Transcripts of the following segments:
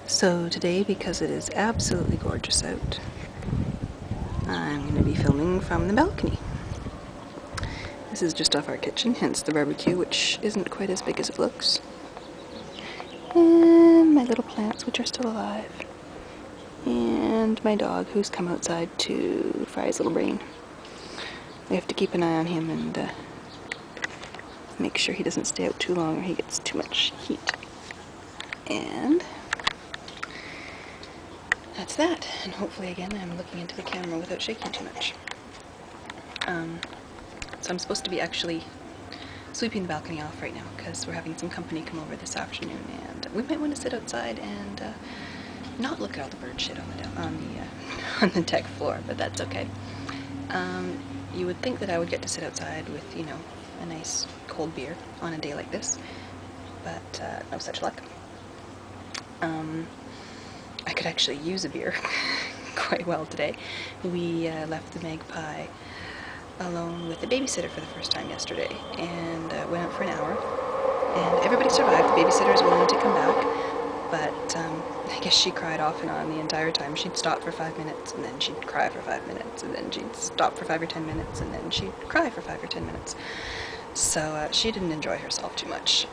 So today, because it is absolutely gorgeous out, I'm going to be filming from the balcony. This is just off our kitchen, hence the barbecue, which isn't quite as big as it looks. And my little plants, which are still alive. And my dog, who's come outside to fry his little brain. We have to keep an eye on him and make sure he doesn't stay out too long or he gets too much heat. And that's that. And hopefully, again, I'm looking into the camera without shaking too much. So I'm supposed to be actually sweeping the balcony off right now because we're having some company come over this afternoon, and we might want to sit outside and not look at all the bird shit on the deck floor, but that's okay. You would think that I would get to sit outside with, you know, a nice cold beer on a day like this, but no such luck. I could actually use a beer quite well today. We left the Magpie alone with the babysitter for the first time yesterday, and went out for an hour, and everybody survived. The babysitters wanted to come back, but I guess she cried off and on the entire time. She'd stop for 5 minutes, and then she'd cry for 5 minutes, and then she'd stop for 5 or 10 minutes, and then she'd cry for 5 or 10 minutes. So she didn't enjoy herself too much.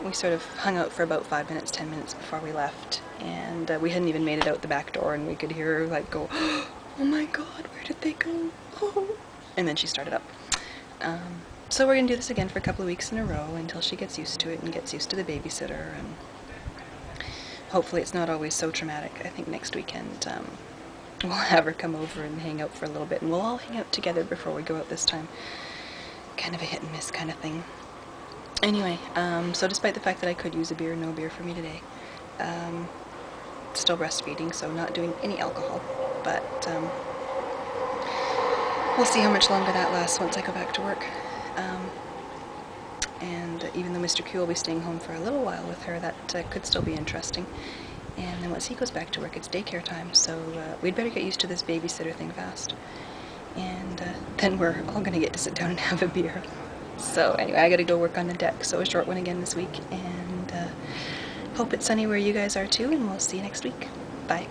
We sort of hung out for about 5 minutes, 10 minutes before we left, and we hadn't even made it out the back door, and we could hear her like go, "Oh my God, where did they go? Oh!" And then she started up. So we're gonna do this again for a couple of weeks in a row until she gets used to it and gets used to the babysitter, and hopefully it's not always so traumatic. I think next weekend we'll have her come over and hang out for a little bit, and we'll all hang out together before we go out this time. Kind of a hit and miss kind of thing. Anyway, so despite the fact that I could use a beer, no beer for me today. Still breastfeeding, so not doing any alcohol, but we'll see how much longer that lasts once I go back to work. And even though Mr. Q will be staying home for a little while with her, that could still be interesting. And then once he goes back to work, it's daycare time, so we'd better get used to this babysitter thing fast. And then we're all gonna get to sit down and have a beer. So anyway, I gotta go work on the deck, so a short one again this week, and hope it's sunny where you guys are too, and we'll see you next week. Bye.